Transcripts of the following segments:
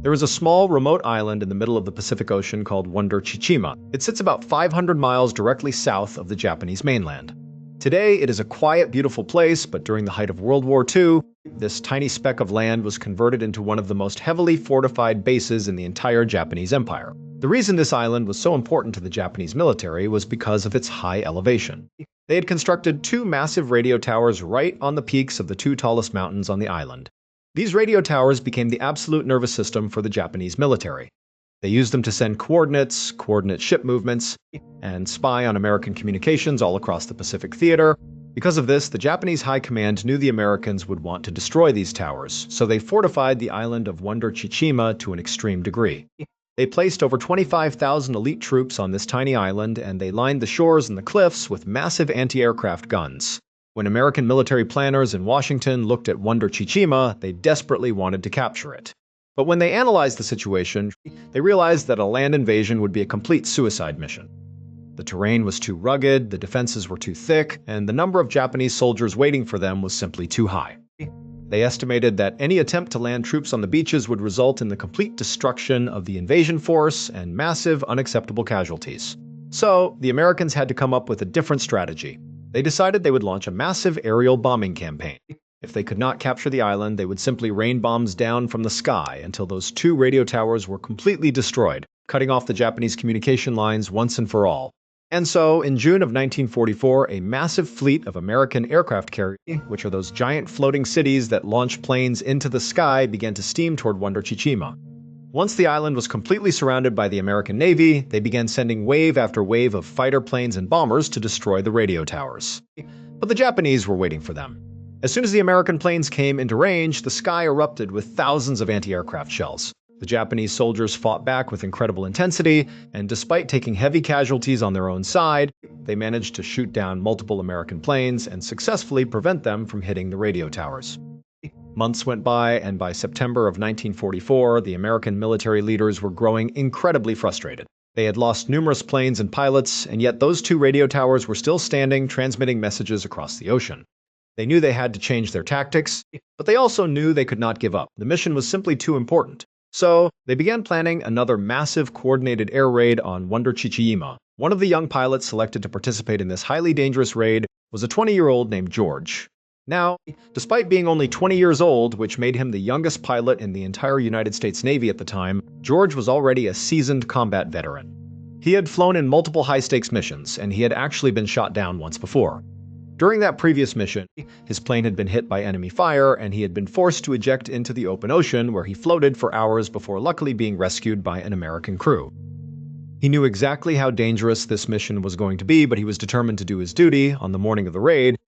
There is a small, remote island in the middle of the Pacific Ocean called Wonder Chichima. It sits about 500 miles directly south of the Japanese mainland. Today, it is a quiet, beautiful place, but during the height of World War II, this tiny speck of land was converted into one of the most heavily fortified bases in the entire Japanese Empire. The reason this island was so important to the Japanese military was because of its high elevation. They had constructed two massive radio towers right on the peaks of the two tallest mountains on the island. These radio towers became the absolute nervous system for the Japanese military. They used them to send coordinates, coordinate ship movements, and spy on American communications all across the Pacific Theater. Because of this, the Japanese High Command knew the Americans would want to destroy these towers, so they fortified the island of Wonder Chichima to an extreme degree. They placed over 25,000 elite troops on this tiny island, and they lined the shores and the cliffs with massive anti-aircraft guns. When American military planners in Washington looked at Wonder Chichima, they desperately wanted to capture it. But when they analyzed the situation, they realized that a land invasion would be a complete suicide mission. The terrain was too rugged, the defenses were too thick, and the number of Japanese soldiers waiting for them was simply too high. They estimated that any attempt to land troops on the beaches would result in the complete destruction of the invasion force and massive, unacceptable casualties. So, the Americans had to come up with a different strategy. They decided they would launch a massive aerial bombing campaign. If they could not capture the island, they would simply rain bombs down from the sky until those two radio towers were completely destroyed, cutting off the Japanese communication lines once and for all. And so, in June of 1944, a massive fleet of American aircraft carriers, which are those giant floating cities that launch planes into the sky, began to steam toward Wonder Chichima. Once the island was completely surrounded by the American Navy, they began sending wave after wave of fighter planes and bombers to destroy the radio towers. But the Japanese were waiting for them. As soon as the American planes came into range, the sky erupted with thousands of anti-aircraft shells. The Japanese soldiers fought back with incredible intensity, and despite taking heavy casualties on their own side, they managed to shoot down multiple American planes and successfully prevent them from hitting the radio towers. Months went by, and by September of 1944, the American military leaders were growing incredibly frustrated. They had lost numerous planes and pilots, and yet those two radio towers were still standing, transmitting messages across the ocean. They knew they had to change their tactics, but they also knew they could not give up. The mission was simply too important. So, they began planning another massive coordinated air raid on Wonder Chichima. One of the young pilots selected to participate in this highly dangerous raid was a 20-year-old named George. Now, despite being only 20 years old, which made him the youngest pilot in the entire United States Navy at the time, George was already a seasoned combat veteran. He had flown in multiple high-stakes missions, and he had actually been shot down once before. During that previous mission, his plane had been hit by enemy fire, and he had been forced to eject into the open ocean, where he floated for hours before luckily being rescued by an American crew. He knew exactly how dangerous this mission was going to be, but he was determined to do his duty. On the morning of the raid,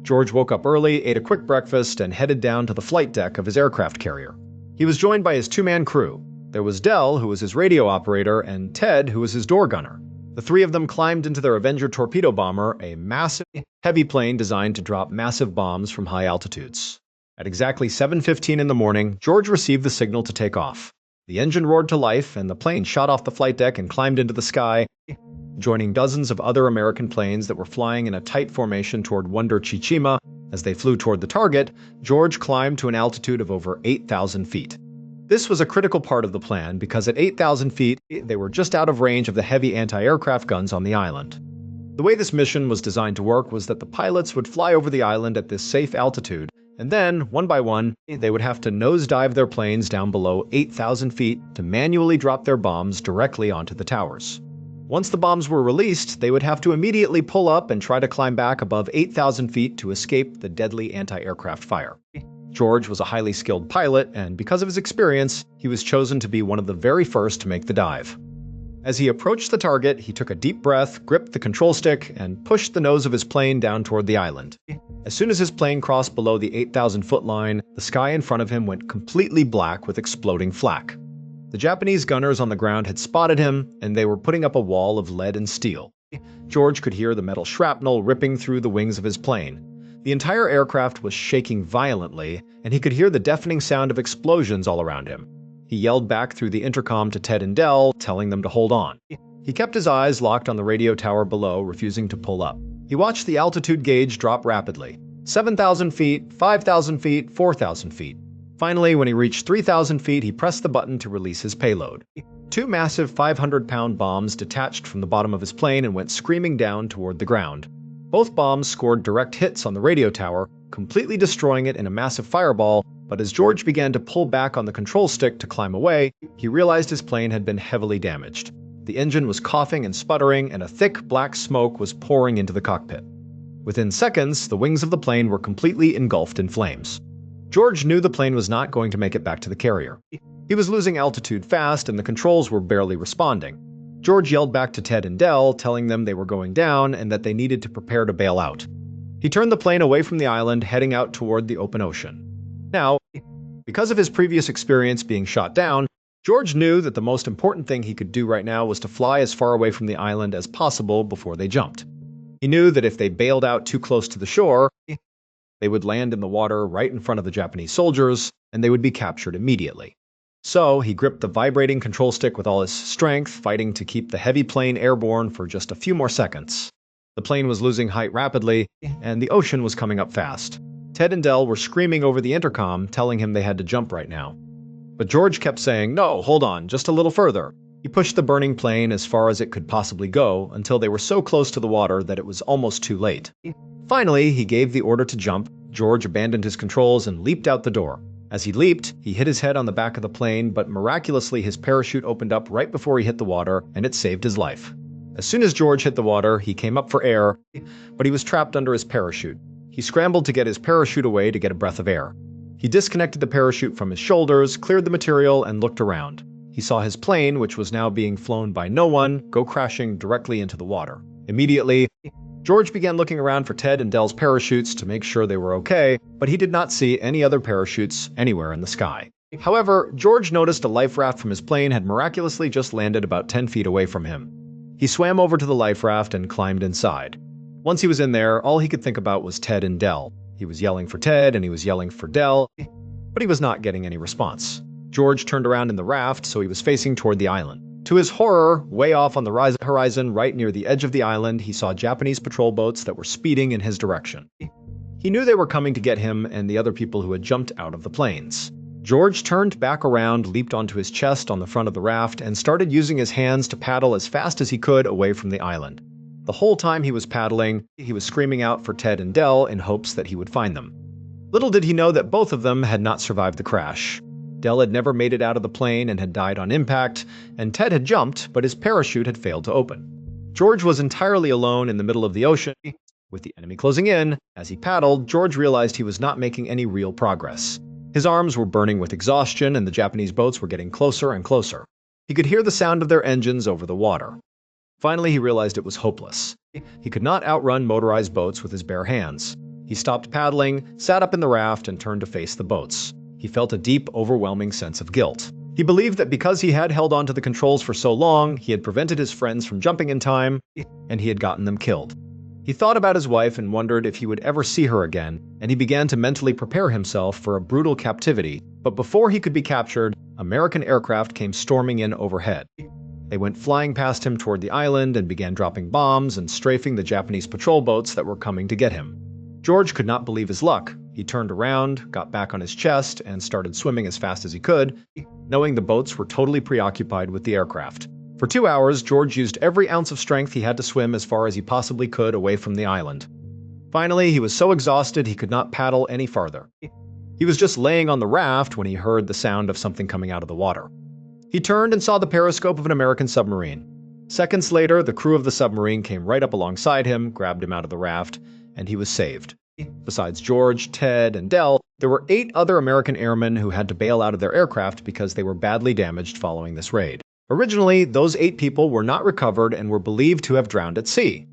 George woke up early, ate a quick breakfast, and headed down to the flight deck of his aircraft carrier. He was joined by his two-man crew. There was Dell, who was his radio operator, and Ted, who was his door gunner. The three of them climbed into their Avenger torpedo bomber, a massive, heavy plane designed to drop massive bombs from high altitudes. At exactly 7:15 in the morning, George received the signal to take off. The engine roared to life, and the plane shot off the flight deck and climbed into the sky, joining dozens of other American planes that were flying in a tight formation toward Wonder Chichima. As they flew toward the target, George climbed to an altitude of over 8,000 feet. This was a critical part of the plan because at 8,000 feet, they were just out of range of the heavy anti-aircraft guns on the island. The way this mission was designed to work was that the pilots would fly over the island at this safe altitude, and then, one by one, they would have to nosedive their planes down below 8,000 feet to manually drop their bombs directly onto the towers. Once the bombs were released, they would have to immediately pull up and try to climb back above 8,000 feet to escape the deadly anti-aircraft fire. George was a highly skilled pilot, and because of his experience, he was chosen to be one of the very first to make the dive. As he approached the target, he took a deep breath, gripped the control stick, and pushed the nose of his plane down toward the island. As soon as his plane crossed below the 8,000-foot line, the sky in front of him went completely black with exploding flak. The Japanese gunners on the ground had spotted him, and they were putting up a wall of lead and steel. George could hear the metal shrapnel ripping through the wings of his plane. The entire aircraft was shaking violently, and he could hear the deafening sound of explosions all around him. He yelled back through the intercom to Ted and Dell, telling them to hold on. He kept his eyes locked on the radio tower below, refusing to pull up. He watched the altitude gauge drop rapidly. 7,000 feet, 5,000 feet, 4,000 feet. Finally, when he reached 3,000 feet, he pressed the button to release his payload. Two massive 500-pound bombs detached from the bottom of his plane and went screaming down toward the ground. Both bombs scored direct hits on the radio tower, completely destroying it in a massive fireball, but as George began to pull back on the control stick to climb away, he realized his plane had been heavily damaged. The engine was coughing and sputtering, and a thick black smoke was pouring into the cockpit. Within seconds, the wings of the plane were completely engulfed in flames. George knew the plane was not going to make it back to the carrier. He was losing altitude fast, and the controls were barely responding. George yelled back to Ted and Del, telling them they were going down and that they needed to prepare to bail out. He turned the plane away from the island, heading out toward the open ocean. Now, because of his previous experience being shot down, George knew that the most important thing he could do right now was to fly as far away from the island as possible before they jumped. He knew that if they bailed out too close to the shore, they would land in the water right in front of the Japanese soldiers, and they would be captured immediately. So he gripped the vibrating control stick with all his strength, fighting to keep the heavy plane airborne for just a few more seconds. The plane was losing height rapidly, and the ocean was coming up fast. Ted and Del were screaming over the intercom, telling him they had to jump right now. But George kept saying, "No, hold on, just a little further." He pushed the burning plane as far as it could possibly go until they were so close to the water that it was almost too late. Finally, he gave the order to jump. George abandoned his controls and leaped out the door. As he leaped, he hit his head on the back of the plane, but miraculously his parachute opened up right before he hit the water, and it saved his life. As soon as George hit the water, he came up for air, but he was trapped under his parachute. He scrambled to get his parachute away to get a breath of air. He disconnected the parachute from his shoulders, cleared the material, and looked around. He saw his plane, which was now being flown by no one, go crashing directly into the water. Immediately, George began looking around for Ted and Del's parachutes to make sure they were okay, but he did not see any other parachutes anywhere in the sky. However, George noticed a life raft from his plane had miraculously just landed about 10 feet away from him. He swam over to the life raft and climbed inside. Once he was in there, all he could think about was Ted and Del. He was yelling for Ted and he was yelling for Del, but he was not getting any response. George turned around in the raft, so he was facing toward the island. To his horror, way off on the horizon, right near the edge of the island, he saw Japanese patrol boats that were speeding in his direction. He knew they were coming to get him and the other people who had jumped out of the planes. George turned back around, leaped onto his chest on the front of the raft, and started using his hands to paddle as fast as he could away from the island. The whole time he was paddling, he was screaming out for Ted and Del in hopes that he would find them. Little did he know that both of them had not survived the crash. Del had never made it out of the plane and had died on impact, and Ted had jumped, but his parachute had failed to open. George was entirely alone in the middle of the ocean. With the enemy closing in, as he paddled, George realized he was not making any real progress. His arms were burning with exhaustion, and the Japanese boats were getting closer and closer. He could hear the sound of their engines over the water. Finally, he realized it was hopeless. He could not outrun motorized boats with his bare hands. He stopped paddling, sat up in the raft, and turned to face the boats. He felt a deep, overwhelming sense of guilt. He believed that because he had held onto the controls for so long, he had prevented his friends from jumping in time, and he had gotten them killed. He thought about his wife and wondered if he would ever see her again, and he began to mentally prepare himself for a brutal captivity. But before he could be captured, American aircraft came storming in overhead. They went flying past him toward the island and began dropping bombs and strafing the Japanese patrol boats that were coming to get him. George could not believe his luck. He turned around, got back on his chest, and started swimming as fast as he could, knowing the boats were totally preoccupied with the aircraft. For 2 hours, George used every ounce of strength he had to swim as far as he possibly could away from the island. Finally, he was so exhausted he could not paddle any farther. He was just laying on the raft when he heard the sound of something coming out of the water. He turned and saw the periscope of an American submarine. Seconds later, the crew of the submarine came right up alongside him, grabbed him out of the raft, and he was saved. Besides George, Ted, and Del, there were 8 other American airmen who had to bail out of their aircraft because they were badly damaged following this raid. Originally, those 8 people were not recovered and were believed to have drowned at sea.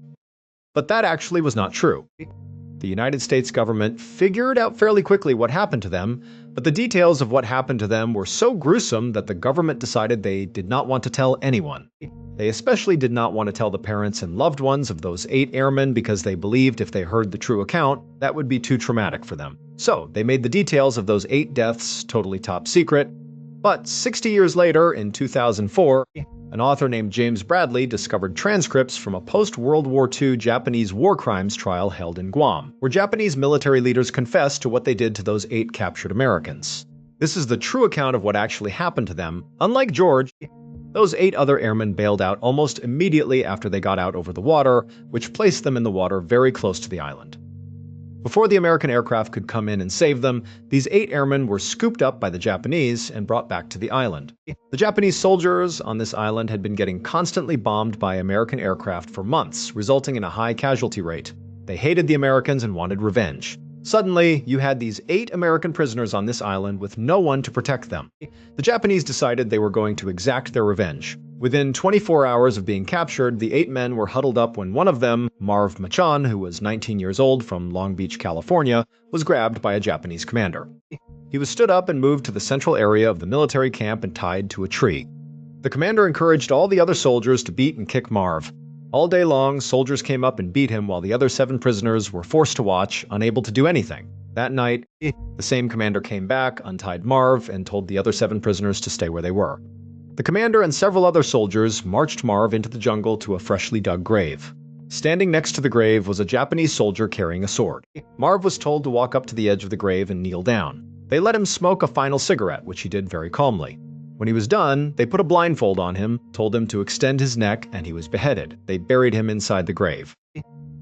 But that actually was not true. The United States government figured out fairly quickly what happened to them, but the details of what happened to them were so gruesome that the government decided they did not want to tell anyone. They especially did not want to tell the parents and loved ones of those 8 airmen because they believed if they heard the true account, that would be too traumatic for them. So they made the details of those 8 deaths totally top secret. But 60 years later, in 2004, an author named James Bradley discovered transcripts from a post-World War II Japanese war crimes trial held in Guam, where Japanese military leaders confessed to what they did to those 8 captured Americans. This is the true account of what actually happened to them. Unlike George, those 8 other airmen bailed out almost immediately after they got out over the water, which placed them in the water very close to the island. Before the American aircraft could come in and save them, these 8 airmen were scooped up by the Japanese and brought back to the island. The Japanese soldiers on this island had been getting constantly bombed by American aircraft for months, resulting in a high casualty rate. They hated the Americans and wanted revenge. Suddenly, you had these 8 American prisoners on this island with no one to protect them. The Japanese decided they were going to exact their revenge. Within 24 hours of being captured, the 8 men were huddled up when one of them, Marv Machan, who was 19 years old from Long Beach, California, was grabbed by a Japanese commander. He was stood up and moved to the central area of the military camp and tied to a tree. The commander encouraged all the other soldiers to beat and kick Marv. All day long, soldiers came up and beat him while the other 7 prisoners were forced to watch, unable to do anything. That night, the same commander came back, untied Marv, and told the other 7 prisoners to stay where they were. The commander and several other soldiers marched Marv into the jungle to a freshly dug grave. Standing next to the grave was a Japanese soldier carrying a sword. Marv was told to walk up to the edge of the grave and kneel down. They let him smoke a final cigarette, which he did very calmly. When he was done, they put a blindfold on him, told him to extend his neck, and he was beheaded. They buried him inside the grave.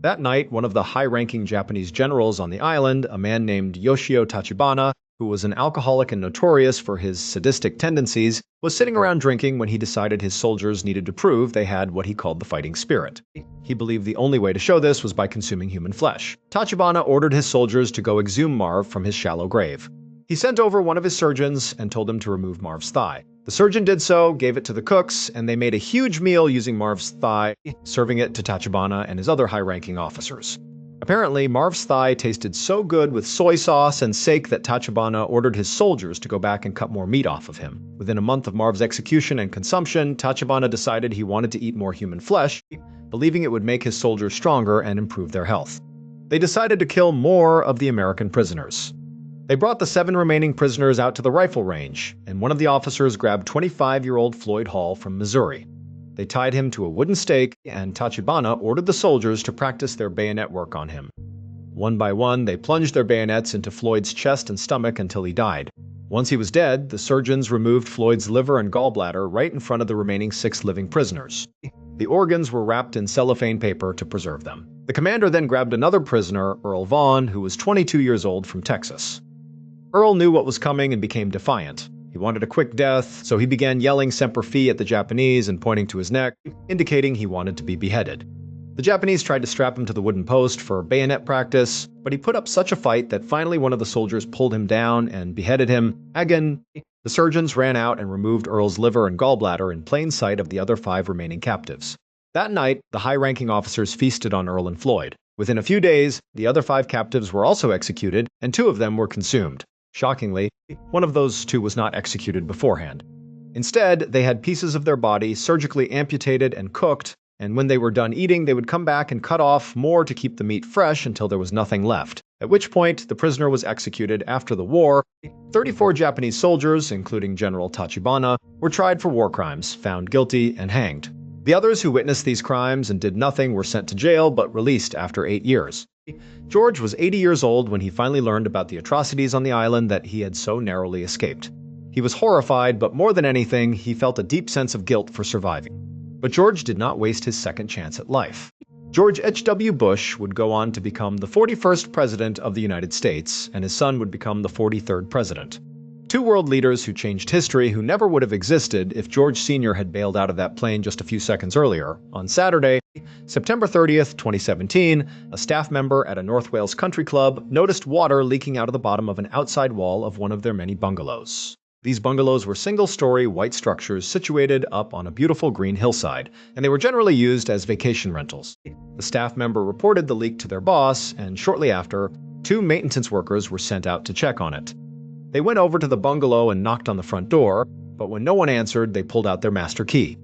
That night, one of the high-ranking Japanese generals on the island, a man named Yoshio Tachibana, who was an alcoholic and notorious for his sadistic tendencies, was sitting around drinking when he decided his soldiers needed to prove they had what he called the fighting spirit. He believed the only way to show this was by consuming human flesh. Tachibana ordered his soldiers to go exhume Marv from his shallow grave. He sent over one of his surgeons and told him to remove Marv's thigh. The surgeon did so, gave it to the cooks, and they made a huge meal using Marv's thigh, serving it to Tachibana and his other high-ranking officers. Apparently, Marv's thigh tasted so good with soy sauce and sake that Tachibana ordered his soldiers to go back and cut more meat off of him. Within a month of Marv's execution and consumption, Tachibana decided he wanted to eat more human flesh, believing it would make his soldiers stronger and improve their health. They decided to kill more of the American prisoners. They brought the 7 remaining prisoners out to the rifle range, and one of the officers grabbed 25-year-old Floyd Hall from Missouri. They tied him to a wooden stake, and Tachibana ordered the soldiers to practice their bayonet work on him. One by one, they plunged their bayonets into Floyd's chest and stomach until he died. Once he was dead, the surgeons removed Floyd's liver and gallbladder right in front of the remaining 6 living prisoners. The organs were wrapped in cellophane paper to preserve them. The commander then grabbed another prisoner, Earl Vaughn, who was 22 years old from Texas. Earl knew what was coming and became defiant. He wanted a quick death, so he began yelling Semper Fi at the Japanese and pointing to his neck, indicating he wanted to be beheaded. The Japanese tried to strap him to the wooden post for bayonet practice, but he put up such a fight that finally one of the soldiers pulled him down and beheaded him. Again, the surgeons ran out and removed Earl's liver and gallbladder in plain sight of the other 5 remaining captives. That night, the high-ranking officers feasted on Earl and Floyd. Within a few days, the other 5 captives were also executed, and 2 of them were consumed. Shockingly, one of those 2 was not executed beforehand. Instead, they had pieces of their body surgically amputated and cooked, and when they were done eating, they would come back and cut off more to keep the meat fresh until there was nothing left, at which point the prisoner was executed after the war. 34 Japanese soldiers, including General Tachibana, were tried for war crimes, found guilty, and hanged. The others who witnessed these crimes and did nothing were sent to jail but released after 8 years. George was 80 years old when he finally learned about the atrocities on the island that he had so narrowly escaped. He was horrified, but more than anything, he felt a deep sense of guilt for surviving. But George did not waste his second chance at life. George H.W. Bush would go on to become the 41st President of the United States, and his son would become the 43rd President. 2 world leaders who changed history who never would have existed if George Sr. had bailed out of that plane just a few seconds earlier. On Saturday, September 30th, 2017, a staff member at a North Wales country club noticed water leaking out of the bottom of an outside wall of one of their many bungalows. These bungalows were single-story white structures situated up on a beautiful green hillside, and they were generally used as vacation rentals. The staff member reported the leak to their boss, and shortly after, 2 maintenance workers were sent out to check on it. They went over to the bungalow and knocked on the front door, but when no one answered, they pulled out their master key.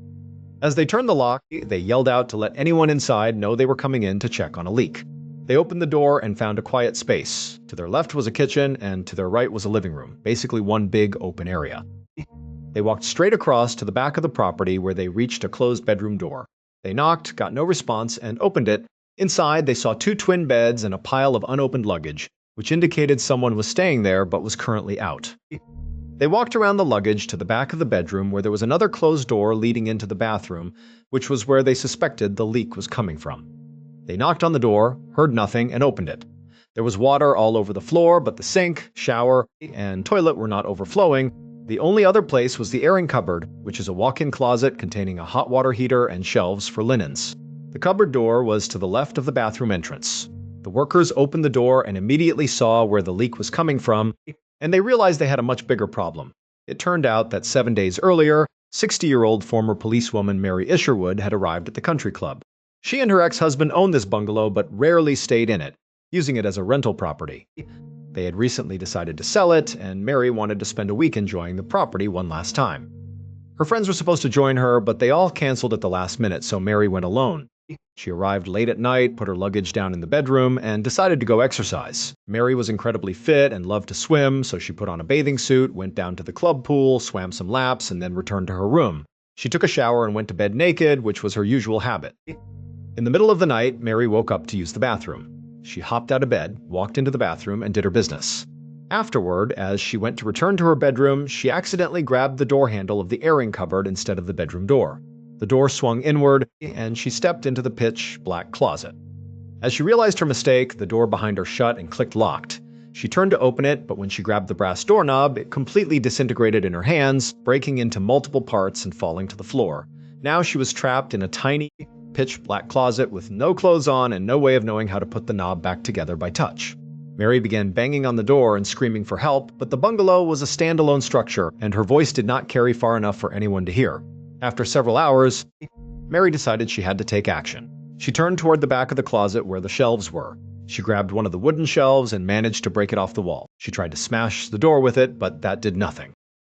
As they turned the lock, they yelled out to let anyone inside know they were coming in to check on a leak. They opened the door and found a quiet space. To their left was a kitchen, and to their right was a living room, basically one big open area. They walked straight across to the back of the property where they reached a closed bedroom door. They knocked, got no response, and opened it. Inside, they saw 2 twin beds and a pile of unopened luggage, which indicated someone was staying there but was currently out. They walked around the luggage to the back of the bedroom where there was another closed door leading into the bathroom, which was where they suspected the leak was coming from. They knocked on the door, heard nothing, and opened it. There was water all over the floor, but the sink, shower, and toilet were not overflowing. The only other place was the airing cupboard, which is a walk-in closet containing a hot water heater and shelves for linens. The cupboard door was to the left of the bathroom entrance. The workers opened the door and immediately saw where the leak was coming from, and they realized they had a much bigger problem. It turned out that 7 days earlier, 60-year-old former policewoman Mary Isherwood had arrived at the country club. She and her ex-husband owned this bungalow but rarely stayed in it, using it as a rental property. They had recently decided to sell it, and Mary wanted to spend a week enjoying the property one last time. Her friends were supposed to join her, but they all canceled at the last minute, so Mary went alone. She arrived late at night, put her luggage down in the bedroom, and decided to go exercise. Mary was incredibly fit and loved to swim, so she put on a bathing suit, went down to the club pool, swam some laps, and then returned to her room. She took a shower and went to bed naked, which was her usual habit. In the middle of the night, Mary woke up to use the bathroom. She hopped out of bed, walked into the bathroom, and did her business. Afterward, as she went to return to her bedroom, she accidentally grabbed the door handle of the airing cupboard instead of the bedroom door. The door swung inward, and she stepped into the pitch-black closet. As she realized her mistake, the door behind her shut and clicked locked. She turned to open it, but when she grabbed the brass doorknob, it completely disintegrated in her hands, breaking into multiple parts and falling to the floor. Now she was trapped in a tiny, pitch-black closet with no clothes on and no way of knowing how to put the knob back together by touch. Mary began banging on the door and screaming for help, but the bungalow was a standalone structure, and her voice did not carry far enough for anyone to hear. After several hours, Mary decided she had to take action. She turned toward the back of the closet where the shelves were. She grabbed one of the wooden shelves and managed to break it off the wall. She tried to smash the door with it, but that did nothing.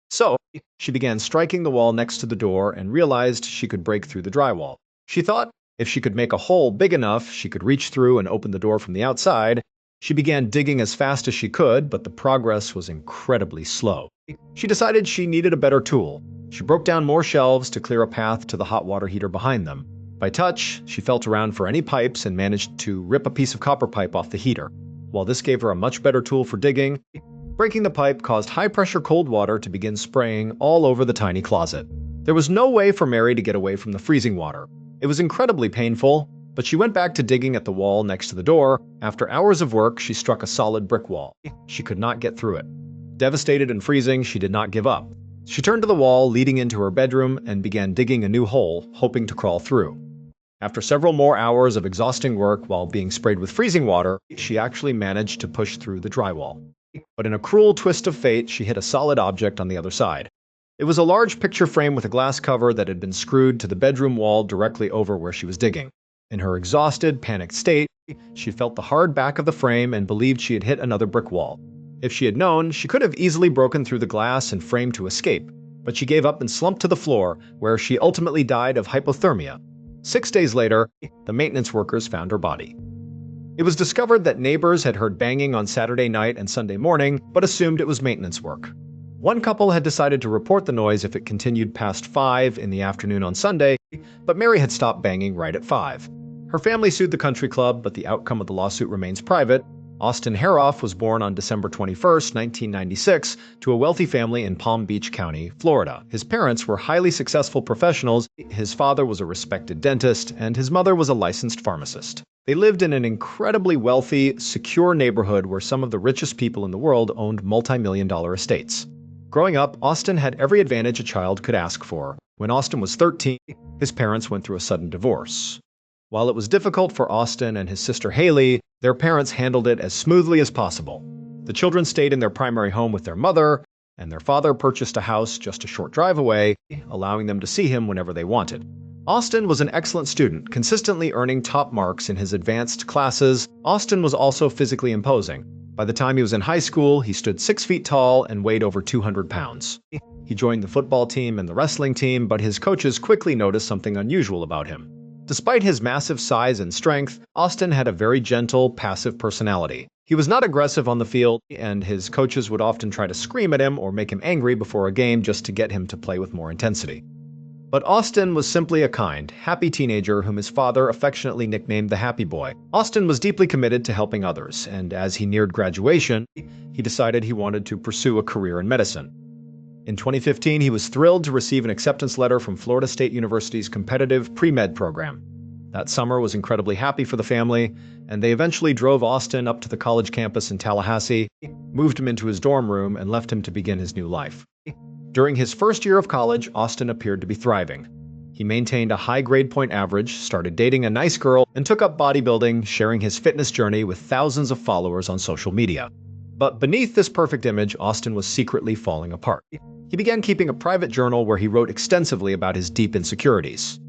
So, she began striking the wall next to the door and realized she could break through the drywall. She thought if she could make a hole big enough, she could reach through and open the door from the outside. She began digging as fast as she could, but the progress was incredibly slow. She decided she needed a better tool. She broke down more shelves to clear a path to the hot water heater behind them. By touch, she felt around for any pipes and managed to rip a piece of copper pipe off the heater. While this gave her a much better tool for digging, breaking the pipe caused high-pressure cold water to begin spraying all over the tiny closet. There was no way for Mary to get away from the freezing water. It was incredibly painful, but she went back to digging at the wall next to the door. After hours of work, she struck a solid brick wall. She could not get through it. Devastated and freezing, she did not give up. She turned to the wall leading into her bedroom and began digging a new hole, hoping to crawl through. After several more hours of exhausting work while being sprayed with freezing water, she actually managed to push through the drywall. But in a cruel twist of fate, she hit a solid object on the other side. It was a large picture frame with a glass cover that had been screwed to the bedroom wall directly over where she was digging. In her exhausted, panicked state, she felt the hard back of the frame and believed she had hit another brick wall. If she had known, she could have easily broken through the glass and frame to escape, but she gave up and slumped to the floor, where she ultimately died of hypothermia. 6 days later, the maintenance workers found her body. It was discovered that neighbors had heard banging on Saturday night and Sunday morning, but assumed it was maintenance work. One couple had decided to report the noise if it continued past 5 in the afternoon on Sunday, but Mary had stopped banging right at 5. Her family sued the country club, but the outcome of the lawsuit remains private. Austin Haroff was born on December 21, 1996, to a wealthy family in Palm Beach County, Florida. His parents were highly successful professionals. His father was a respected dentist, and his mother was a licensed pharmacist. They lived in an incredibly wealthy, secure neighborhood where some of the richest people in the world owned multi-million-dollar estates. Growing up, Austin had every advantage a child could ask for. When Austin was 13, his parents went through a sudden divorce. While it was difficult for Austin and his sister Haley, their parents handled it as smoothly as possible. The children stayed in their primary home with their mother, and their father purchased a house just a short drive away, allowing them to see him whenever they wanted. Austin was an excellent student, consistently earning top marks in his advanced classes. Austin was also physically imposing. By the time he was in high school, he stood 6 feet tall and weighed over 200 pounds. He joined the football team and the wrestling team, but his coaches quickly noticed something unusual about him. Despite his massive size and strength, Austin had a very gentle, passive personality. He was not aggressive on the field, and his coaches would often try to scream at him or make him angry before a game just to get him to play with more intensity. But Austin was simply a kind, happy teenager whom his father affectionately nicknamed the Happy Boy. Austin was deeply committed to helping others, and as he neared graduation, he decided he wanted to pursue a career in medicine. In 2015, he was thrilled to receive an acceptance letter from Florida State University's competitive pre-med program. That summer was incredibly happy for the family, and they eventually drove Austin up to the college campus in Tallahassee, moved him into his dorm room, and left him to begin his new life. During his first year of college, Austin appeared to be thriving. He maintained a high grade point average, started dating a nice girl, and took up bodybuilding, sharing his fitness journey with thousands of followers on social media. But beneath this perfect image, Austin was secretly falling apart. He began keeping a private journal where he wrote extensively about his deep insecurities.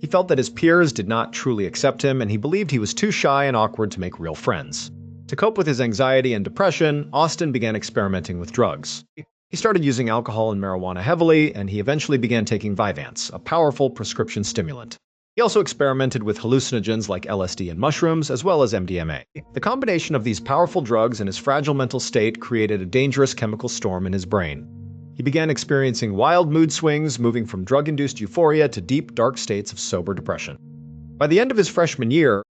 He felt that his peers did not truly accept him, and he believed he was too shy and awkward to make real friends. To cope with his anxiety and depression, Austin began experimenting with drugs. He started using alcohol and marijuana heavily, and he eventually began taking Vyvanse, a powerful prescription stimulant. He also experimented with hallucinogens like LSD and mushrooms, as well as MDMA. The combination of these powerful drugs and his fragile mental state created a dangerous chemical storm in his brain. He began experiencing wild mood swings, moving from drug-induced euphoria to deep, dark states of sober depression. By the end of his freshman year,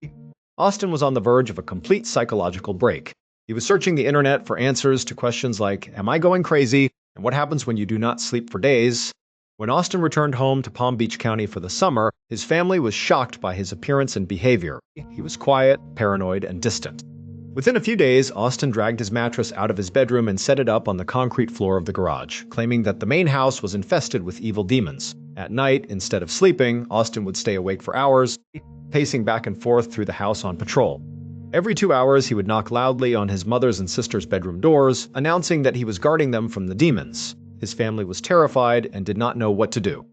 Austin was on the verge of a complete psychological break. He was searching the internet for answers to questions like, "Am I going crazy?" and "What happens when you do not sleep for days?" When Austin returned home to Palm Beach County for the summer, his family was shocked by his appearance and behavior. He was quiet, paranoid, and distant. Within a few days, Austin dragged his mattress out of his bedroom and set it up on the concrete floor of the garage, claiming that the main house was infested with evil demons. At night, instead of sleeping, Austin would stay awake for hours, pacing back and forth through the house on patrol. Every 2 hours, he would knock loudly on his mother's and sister's bedroom doors, announcing that he was guarding them from the demons. His family was terrified and did not know what to do.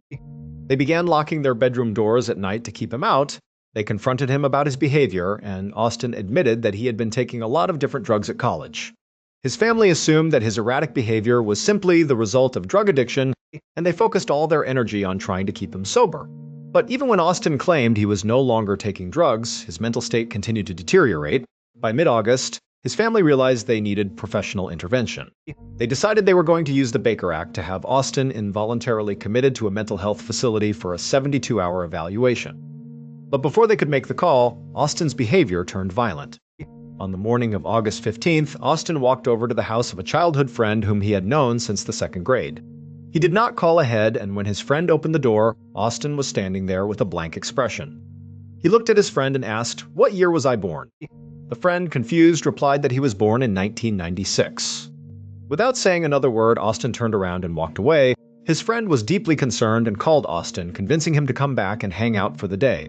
They began locking their bedroom doors at night to keep him out. They confronted him about his behavior, and Austin admitted that he had been taking a lot of different drugs at college. His family assumed that his erratic behavior was simply the result of drug addiction, and they focused all their energy on trying to keep him sober. But even when Austin claimed he was no longer taking drugs, his mental state continued to deteriorate. By mid-August, his family realized they needed professional intervention. They decided they were going to use the Baker Act to have Austin involuntarily committed to a mental health facility for a 72-hour evaluation. But before they could make the call, Austin's behavior turned violent. On the morning of August 15th, Austin walked over to the house of a childhood friend whom he had known since the second grade. He did not call ahead, and when his friend opened the door, Austin was standing there with a blank expression. He looked at his friend and asked, "What year was I born?" The friend, confused, replied that he was born in 1996. Without saying another word, Austin turned around and walked away. His friend was deeply concerned and called Austin, convincing him to come back and hang out for the day.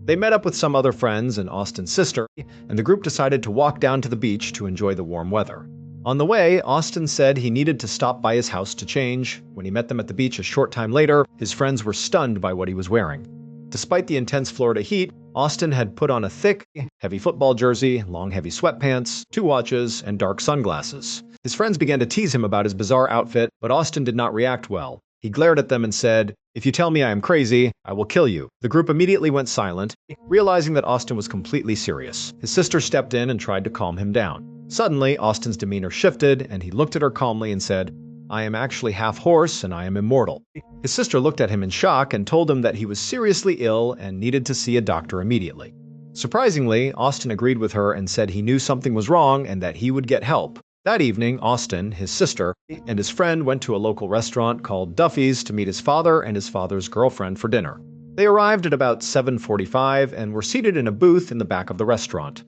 They met up with some other friends and Austin's sister, and the group decided to walk down to the beach to enjoy the warm weather. On the way, Austin said he needed to stop by his house to change. When he met them at the beach a short time later, his friends were stunned by what he was wearing. Despite the intense Florida heat, Austin had put on a thick, heavy football jersey, long heavy sweatpants, 2 watches, and dark sunglasses. His friends began to tease him about his bizarre outfit, but Austin did not react well. He glared at them and said, "If you tell me I am crazy, I will kill you." The group immediately went silent, realizing that Austin was completely serious. His sister stepped in and tried to calm him down. Suddenly, Austin's demeanor shifted, and he looked at her calmly and said, "I am actually half horse and I am immortal." His sister looked at him in shock and told him that he was seriously ill and needed to see a doctor immediately. Surprisingly, Austin agreed with her and said he knew something was wrong and that he would get help. That evening, Austin, his sister, and his friend went to a local restaurant called Duffy's to meet his father and his father's girlfriend for dinner. They arrived at about 7:45 and were seated in a booth in the back of the restaurant.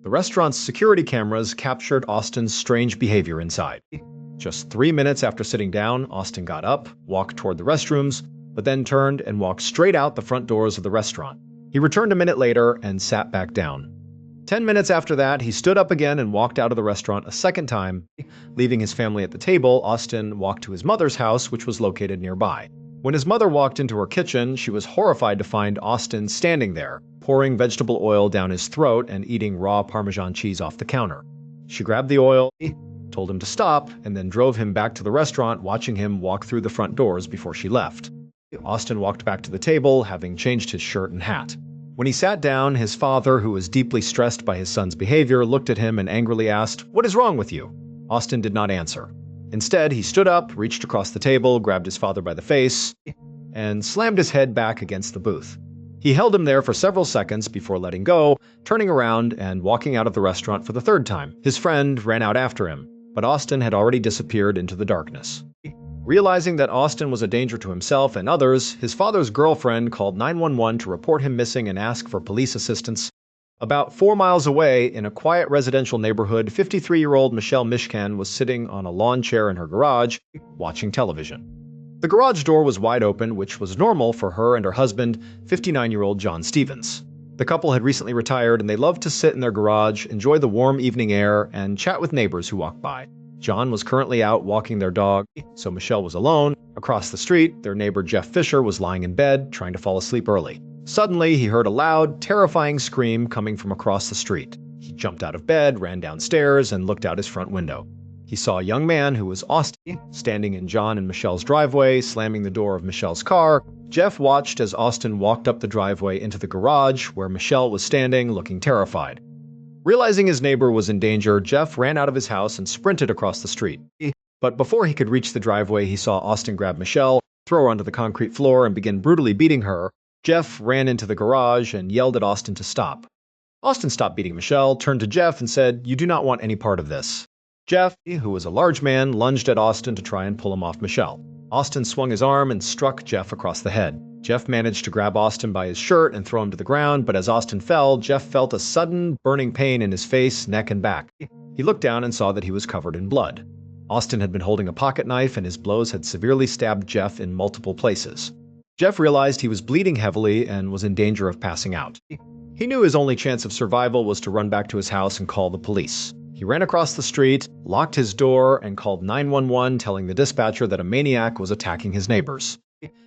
The restaurant's security cameras captured Austin's strange behavior inside. Just 3 minutes after sitting down, Austin got up, walked toward the restrooms, but then turned and walked straight out the front doors of the restaurant. He returned a minute later and sat back down. 10 minutes after that, he stood up again and walked out of the restaurant a second time. Leaving his family at the table, Austin walked to his mother's house, which was located nearby. When his mother walked into her kitchen, she was horrified to find Austin standing there, pouring vegetable oil down his throat and eating raw Parmesan cheese off the counter. She grabbed the oil, told him to stop, and then drove him back to the restaurant, watching him walk through the front doors before she left. Austin walked back to the table, having changed his shirt and hat. When he sat down, his father, who was deeply stressed by his son's behavior, looked at him and angrily asked, "What is wrong with you?" Austin did not answer. Instead, he stood up, reached across the table, grabbed his father by the face, and slammed his head back against the booth. He held him there for several seconds before letting go, turning around and walking out of the restaurant for the third time. His friend ran out after him, but Austin had already disappeared into the darkness. Realizing that Austin was a danger to himself and others, his father's girlfriend called 911 to report him missing and ask for police assistance. About 4 miles away, in a quiet residential neighborhood, 53-year-old Michelle Mishkan was sitting on a lawn chair in her garage, watching television. The garage door was wide open, which was normal for her and her husband, 59-year-old John Stevens. The couple had recently retired, and they loved to sit in their garage, enjoy the warm evening air, and chat with neighbors who walked by. John was currently out walking their dog, so Michelle was alone. Across the street, their neighbor Jeff Fisher was lying in bed, trying to fall asleep early. Suddenly, he heard a loud, terrifying scream coming from across the street. He jumped out of bed, ran downstairs, and looked out his front window. He saw a young man who was Austin standing in John and Michelle's driveway, slamming the door of Michelle's car. Jeff watched as Austin walked up the driveway into the garage, where Michelle was standing, looking terrified. Realizing his neighbor was in danger, Jeff ran out of his house and sprinted across the street. But before he could reach the driveway, he saw Austin grab Michelle, throw her onto the concrete floor, and begin brutally beating her. Jeff ran into the garage and yelled at Austin to stop. Austin stopped beating Michelle, turned to Jeff, and said, "You do not want any part of this." Jeff, who was a large man, lunged at Austin to try and pull him off Michelle. Austin swung his arm and struck Jeff across the head. Jeff managed to grab Austin by his shirt and throw him to the ground, but as Austin fell, Jeff felt a sudden, burning pain in his face, neck, and back. He looked down and saw that he was covered in blood. Austin had been holding a pocket knife, and his blows had severely stabbed Jeff in multiple places. Jeff realized he was bleeding heavily and was in danger of passing out. He knew his only chance of survival was to run back to his house and call the police. He ran across the street, locked his door, and called 911, telling the dispatcher that a maniac was attacking his neighbors.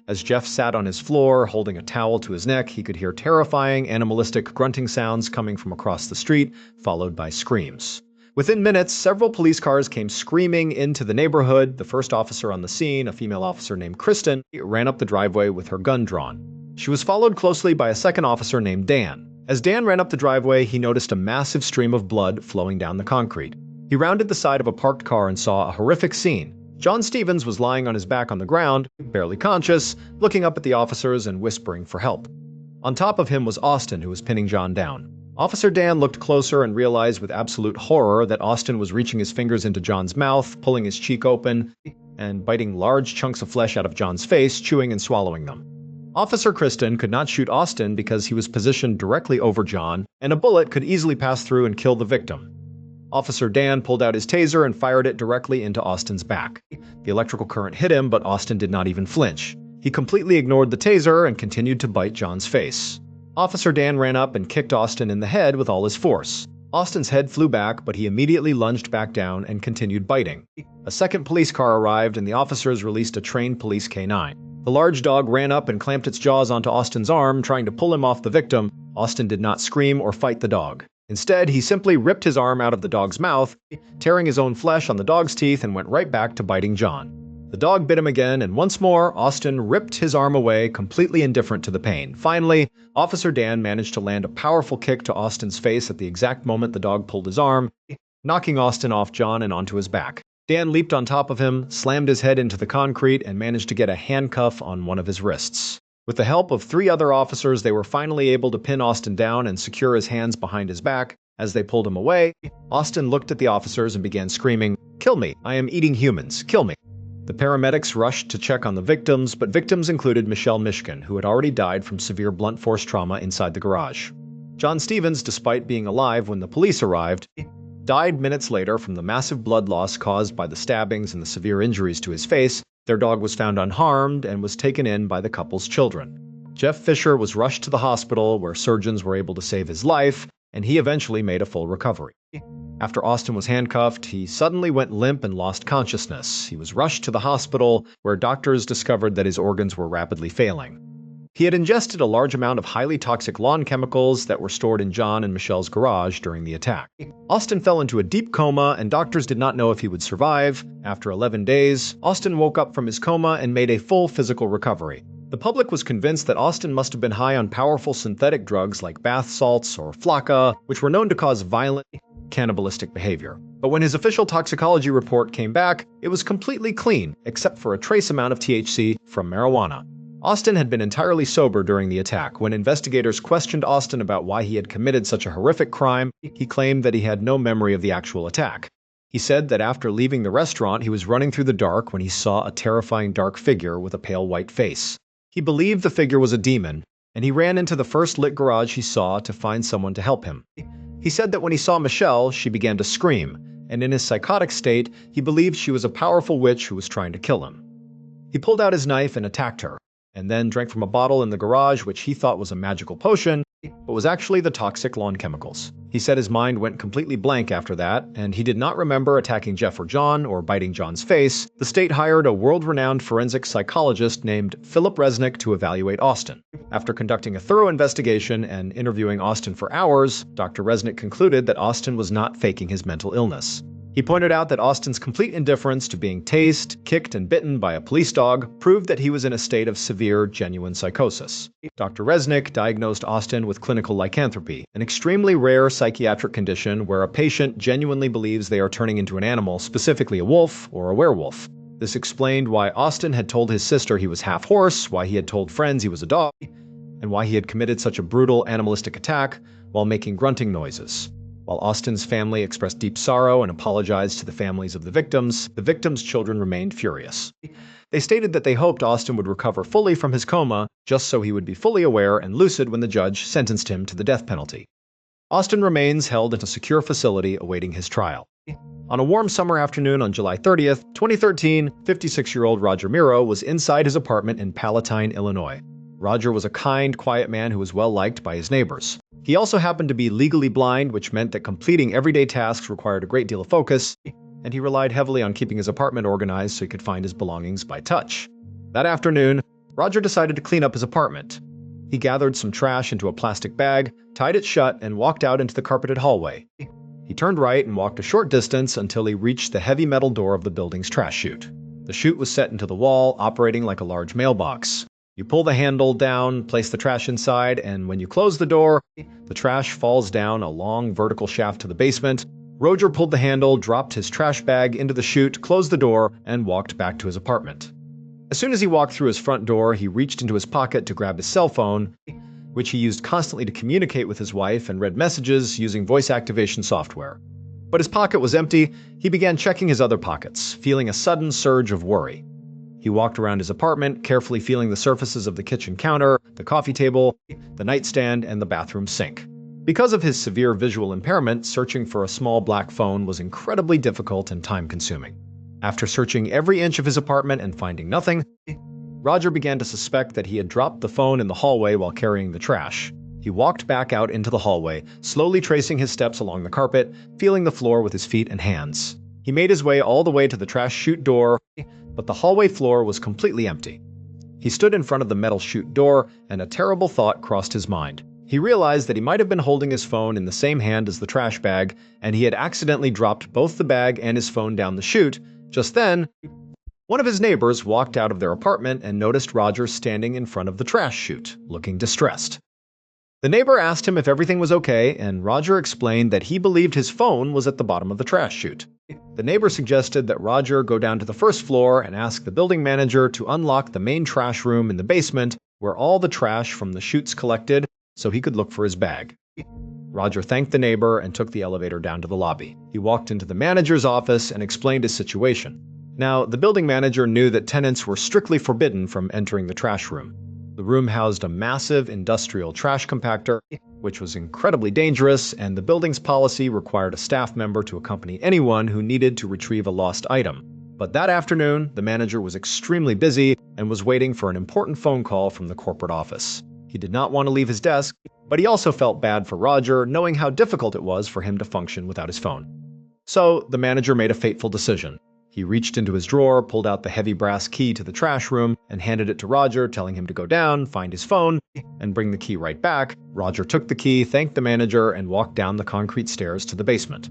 As Jeff sat on his floor, holding a towel to his neck, he could hear terrifying, animalistic grunting sounds coming from across the street, followed by screams. Within minutes, several police cars came screaming into the neighborhood. The first officer on the scene, a female officer named Kristen, ran up the driveway with her gun drawn. She was followed closely by a second officer named Dan. As Dan ran up the driveway, he noticed a massive stream of blood flowing down the concrete. He rounded the side of a parked car and saw a horrific scene. John Stevens was lying on his back on the ground, barely conscious, looking up at the officers and whispering for help. On top of him was Austin, who was pinning John down. Officer Dan looked closer and realized with absolute horror that Austin was reaching his fingers into John's mouth, pulling his cheek open, and biting large chunks of flesh out of John's face, chewing and swallowing them. Officer Kristen could not shoot Austin because he was positioned directly over John, and a bullet could easily pass through and kill the victim. Officer Dan pulled out his taser and fired it directly into Austin's back. The electrical current hit him, but Austin did not even flinch. He completely ignored the taser and continued to bite John's face. Officer Dan ran up and kicked Austin in the head with all his force. Austin's head flew back, but he immediately lunged back down and continued biting. A second police car arrived, and the officers released a trained police K-9. The large dog ran up and clamped its jaws onto Austin's arm, trying to pull him off the victim. Austin did not scream or fight the dog. Instead, he simply ripped his arm out of the dog's mouth, tearing his own flesh on the dog's teeth, and went right back to biting John. The dog bit him again, and once more, Austin ripped his arm away, completely indifferent to the pain. Finally, Officer Dan managed to land a powerful kick to Austin's face at the exact moment the dog pulled his arm, knocking Austin off John and onto his back. Dan leaped on top of him, slammed his head into the concrete, and managed to get a handcuff on one of his wrists. With the help of 3 other officers, they were finally able to pin Austin down and secure his hands behind his back. As they pulled him away, Austin looked at the officers and began screaming, "Kill me! I am eating humans! Kill me!" The paramedics rushed to check on the victims, but victims included Michelle Mishkan, who had already died from severe blunt force trauma inside the garage. John Stevens, despite being alive when the police arrived, died minutes later from the massive blood loss caused by the stabbings and the severe injuries to his face. Their dog was found unharmed and was taken in by the couple's children. Jeff Fisher was rushed to the hospital, where surgeons were able to save his life, and he eventually made a full recovery. After Austin was handcuffed, he suddenly went limp and lost consciousness. He was rushed to the hospital, where doctors discovered that his organs were rapidly failing. He had ingested a large amount of highly toxic lawn chemicals that were stored in John and Michelle's garage during the attack. Austin fell into a deep coma, and doctors did not know if he would survive. After 11 days, Austin woke up from his coma and made a full physical recovery. The public was convinced that Austin must have been high on powerful synthetic drugs like bath salts or flakka, which were known to cause violent, cannibalistic behavior. But when his official toxicology report came back, it was completely clean, except for a trace amount of THC from marijuana. Austin had been entirely sober during the attack. When investigators questioned Austin about why he had committed such a horrific crime, he claimed that he had no memory of the actual attack. He said that after leaving the restaurant, he was running through the dark when he saw a terrifying dark figure with a pale white face. He believed the figure was a demon, and he ran into the first lit garage he saw to find someone to help him. He said that when he saw Michelle, she began to scream, and in his psychotic state, he believed she was a powerful witch who was trying to kill him. He pulled out his knife and attacked her, and then drank from a bottle in the garage which he thought was a magical potion, but was actually the toxic lawn chemicals. He said his mind went completely blank after that, and he did not remember attacking Jeff or John or biting John's face. The state hired a world-renowned forensic psychologist named Philip Resnick to evaluate Austin. After conducting a thorough investigation and interviewing Austin for hours, Dr. Resnick concluded that Austin was not faking his mental illness. He pointed out that Austin's complete indifference to being tased, kicked, and bitten by a police dog proved that he was in a state of severe, genuine psychosis. Dr. Resnick diagnosed Austin with clinical lycanthropy, an extremely rare psychiatric condition where a patient genuinely believes they are turning into an animal, specifically a wolf or a werewolf. This explained why Austin had told his sister he was half horse, why he had told friends he was a dog, and why he had committed such a brutal animalistic attack while making grunting noises. While Austin's family expressed deep sorrow and apologized to the families of the victims' children remained furious. They stated that they hoped Austin would recover fully from his coma, just so he would be fully aware and lucid when the judge sentenced him to the death penalty. Austin remains held in a secure facility awaiting his trial. On a warm summer afternoon on July 30th, 2013, 56-year-old Roger Miro was inside his apartment in Palatine, Illinois. Roger was a kind, quiet man who was well-liked by his neighbors. He also happened to be legally blind, which meant that completing everyday tasks required a great deal of focus, and he relied heavily on keeping his apartment organized so he could find his belongings by touch. That afternoon, Roger decided to clean up his apartment. He gathered some trash into a plastic bag, tied it shut, and walked out into the carpeted hallway. He turned right and walked a short distance until he reached the heavy metal door of the building's trash chute. The chute was set into the wall, operating like a large mailbox. You pull the handle down, place the trash inside, and when you close the door, the trash falls down a long vertical shaft to the basement. Roger pulled the handle, dropped his trash bag into the chute, closed the door, and walked back to his apartment. As soon as he walked through his front door, he reached into his pocket to grab his cell phone, which he used constantly to communicate with his wife and read messages using voice activation software. But his pocket was empty. He began checking his other pockets, feeling a sudden surge of worry. He walked around his apartment, carefully feeling the surfaces of the kitchen counter, the coffee table, the nightstand, and the bathroom sink. Because of his severe visual impairment, searching for a small black phone was incredibly difficult and time-consuming. After searching every inch of his apartment and finding nothing, Roger began to suspect that he had dropped the phone in the hallway while carrying the trash. He walked back out into the hallway, slowly tracing his steps along the carpet, feeling the floor with his feet and hands. He made his way all the way to the trash chute door, but the hallway floor was completely empty. He stood in front of the metal chute door, and a terrible thought crossed his mind. He realized that he might have been holding his phone in the same hand as the trash bag, and he had accidentally dropped both the bag and his phone down the chute. Just then, one of his neighbors walked out of their apartment and noticed Roger standing in front of the trash chute, looking distressed. The neighbor asked him if everything was okay, and Roger explained that he believed his phone was at the bottom of the trash chute. The neighbor suggested that Roger go down to the first floor and ask the building manager to unlock the main trash room in the basement where all the trash from the chutes collected so he could look for his bag. Roger thanked the neighbor and took the elevator down to the lobby. He walked into the manager's office and explained his situation. Now, the building manager knew that tenants were strictly forbidden from entering the trash room. The room housed a massive industrial trash compactor, which was incredibly dangerous, and the building's policy required a staff member to accompany anyone who needed to retrieve a lost item. But that afternoon, the manager was extremely busy and was waiting for an important phone call from the corporate office. He did not want to leave his desk, but he also felt bad for Roger, knowing how difficult it was for him to function without his phone. So, the manager made a fateful decision. He reached into his drawer, pulled out the heavy brass key to the trash room, and handed it to Roger, telling him to go down, find his phone, and bring the key right back. Roger took the key, thanked the manager, and walked down the concrete stairs to the basement.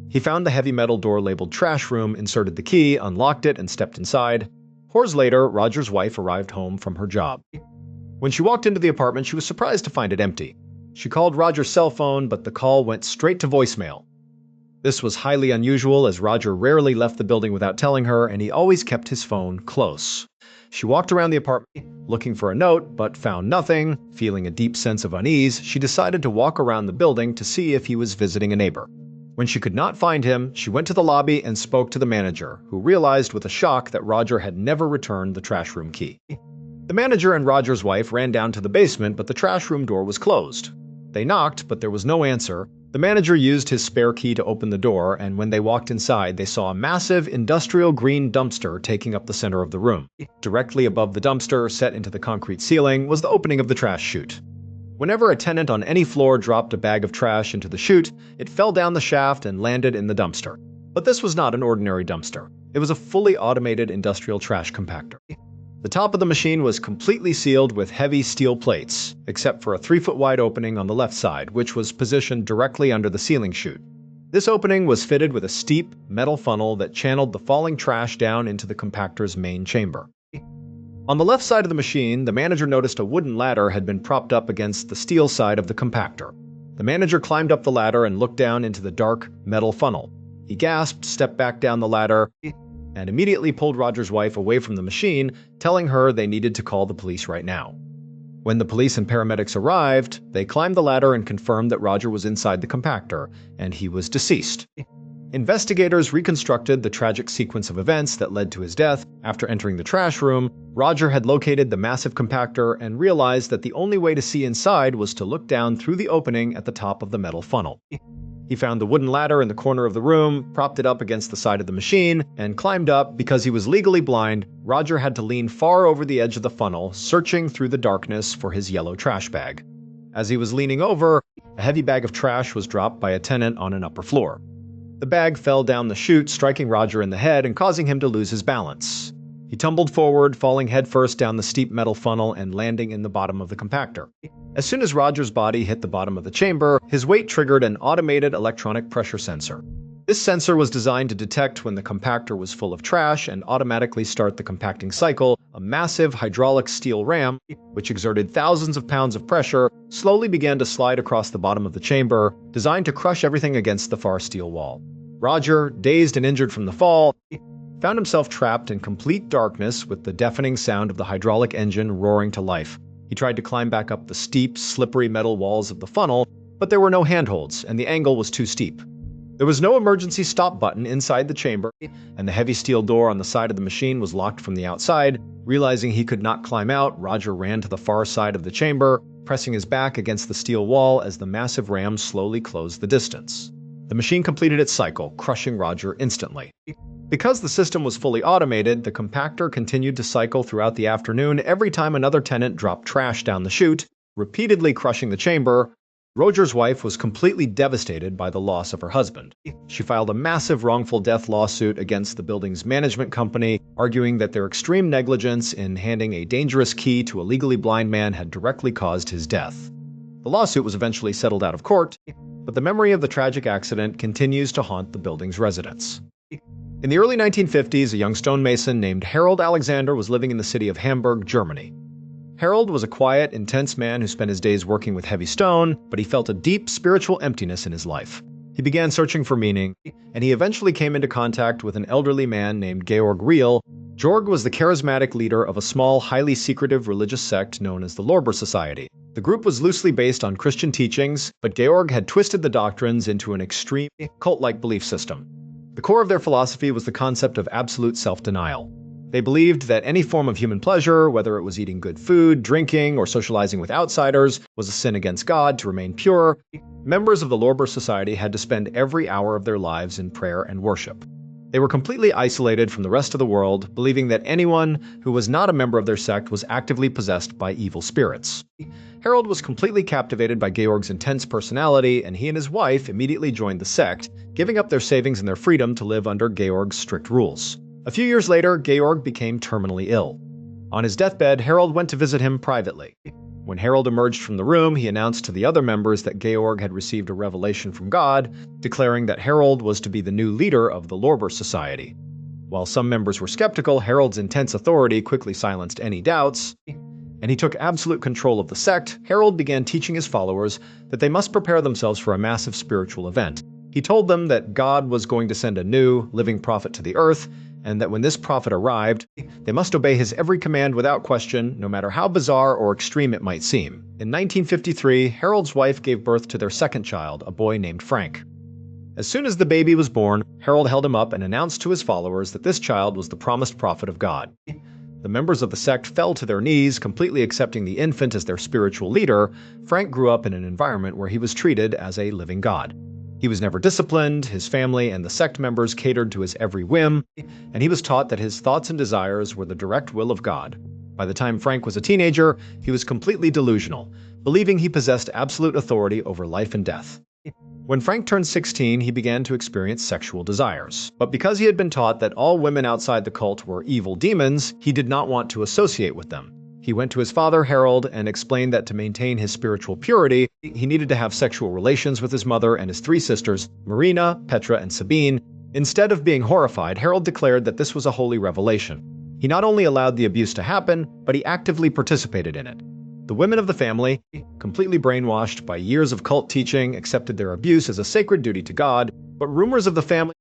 He found the heavy metal door labeled trash room, inserted the key, unlocked it, and stepped inside. Hours later, Roger's wife arrived home from her job. When she walked into the apartment, she was surprised to find it empty. She called Roger's cell phone, but the call went straight to voicemail. This was highly unusual, as Roger rarely left the building without telling her, and he always kept his phone close. She walked around the apartment looking for a note, but found nothing. Feeling a deep sense of unease, she decided to walk around the building to see if he was visiting a neighbor. When she could not find him, she went to the lobby and spoke to the manager, who realized with a shock that Roger had never returned the trash room key. The manager and Roger's wife ran down to the basement, but the trash room door was closed. They knocked, but there was no answer. The manager used his spare key to open the door, and when they walked inside, they saw a massive industrial green dumpster taking up the center of the room. Directly above the dumpster, set into the concrete ceiling, was the opening of the trash chute. Whenever a tenant on any floor dropped a bag of trash into the chute, it fell down the shaft and landed in the dumpster. But this was not an ordinary dumpster. It was a fully automated industrial trash compactor. The top of the machine was completely sealed with heavy steel plates, except for a 3-foot wide opening on the left side, which was positioned directly under the ceiling chute. This opening was fitted with a steep, metal funnel that channeled the falling trash down into the compactor's main chamber. On the left side of the machine, the manager noticed a wooden ladder had been propped up against the steel side of the compactor. The manager climbed up the ladder and looked down into the dark, metal funnel. He gasped, stepped back down the ladder, and immediately pulled Roger's wife away from the machine, telling her they needed to call the police right now. When the police and paramedics arrived, they climbed the ladder and confirmed that Roger was inside the compactor, and he was deceased. Investigators reconstructed the tragic sequence of events that led to his death. After entering the trash room, Roger had located the massive compactor and realized that the only way to see inside was to look down through the opening at the top of the metal funnel. He found the wooden ladder in the corner of the room, propped it up against the side of the machine, and climbed up. Because he was legally blind, Roger had to lean far over the edge of the funnel, searching through the darkness for his yellow trash bag. As he was leaning over, a heavy bag of trash was dropped by a tenant on an upper floor. The bag fell down the chute, striking Roger in the head and causing him to lose his balance. He tumbled forward, falling headfirst down the steep metal funnel and landing in the bottom of the compactor. As soon as Roger's body hit the bottom of the chamber, his weight triggered an automated electronic pressure sensor. This sensor was designed to detect when the compactor was full of trash and automatically start the compacting cycle. A massive hydraulic steel ram, which exerted thousands of pounds of pressure, slowly began to slide across the bottom of the chamber, designed to crush everything against the far steel wall. Roger, dazed and injured from the fall, found himself trapped in complete darkness with the deafening sound of the hydraulic engine roaring to life. He tried to climb back up the steep, slippery metal walls of the funnel, but there were no handholds, and the angle was too steep. There was no emergency stop button inside the chamber, and the heavy steel door on the side of the machine was locked from the outside. Realizing he could not climb out, Roger ran to the far side of the chamber, pressing his back against the steel wall as the massive ram slowly closed the distance. The machine completed its cycle, crushing Roger instantly. Because the system was fully automated, the compactor continued to cycle throughout the afternoon every time another tenant dropped trash down the chute, repeatedly crushing the chamber. Roger's wife was completely devastated by the loss of her husband. She filed a massive wrongful death lawsuit against the building's management company, arguing that their extreme negligence in handing a dangerous key to a legally blind man had directly caused his death. The lawsuit was eventually settled out of court, but the memory of the tragic accident continues to haunt the building's residents. In the early 1950s, a young stonemason named Harold Alexander was living in the city of Hamburg, Germany. Harold was a quiet, intense man who spent his days working with heavy stone, but he felt a deep spiritual emptiness in his life. He began searching for meaning, and he eventually came into contact with an elderly man named Georg Riehl. Georg was the charismatic leader of a small, highly secretive religious sect known as the Lorber Society. The group was loosely based on Christian teachings, but Georg had twisted the doctrines into an extreme, cult-like belief system. The core of their philosophy was the concept of absolute self-denial. They believed that any form of human pleasure, whether it was eating good food, drinking, or socializing with outsiders, was a sin against God. To remain pure, members of the Lorber Society had to spend every hour of their lives in prayer and worship. They were completely isolated from the rest of the world, believing that anyone who was not a member of their sect was actively possessed by evil spirits. Harold was completely captivated by Georg's intense personality, and he and his wife immediately joined the sect, giving up their savings and their freedom to live under Georg's strict rules. A few years later, Georg became terminally ill. On his deathbed, Harold went to visit him privately. When Harold emerged from the room, he announced to the other members that Georg had received a revelation from God, declaring that Harold was to be the new leader of the Lorber Society. While some members were skeptical, Harold's intense authority quickly silenced any doubts, and he took absolute control of the sect. Harold began teaching his followers that they must prepare themselves for a massive spiritual event. He told them that God was going to send a new, living prophet to the earth, and that when this prophet arrived, they must obey his every command without question, no matter how bizarre or extreme it might seem. In 1953, Harold's wife gave birth to their second child, a boy named Frank. As soon as the baby was born, Harold held him up and announced to his followers that this child was the promised prophet of God. The members of the sect fell to their knees, completely accepting the infant as their spiritual leader. Frank grew up in an environment where he was treated as a living god. He was never disciplined, his family and the sect members catered to his every whim, and he was taught that his thoughts and desires were the direct will of God. By the time Frank was a teenager, he was completely delusional, believing he possessed absolute authority over life and death. When Frank turned 16, he began to experience sexual desires. But because he had been taught that all women outside the cult were evil demons, he did not want to associate with them. He went to his father, Harold, and explained that to maintain his spiritual purity, he needed to have sexual relations with his mother and his three sisters, Marina, Petra, and Sabine. Instead of being horrified, Harold declared that this was a holy revelation. He not only allowed the abuse to happen, but he actively participated in it. The women of the family, completely brainwashed by years of cult teaching, accepted their abuse as a sacred duty to God, but rumors of the family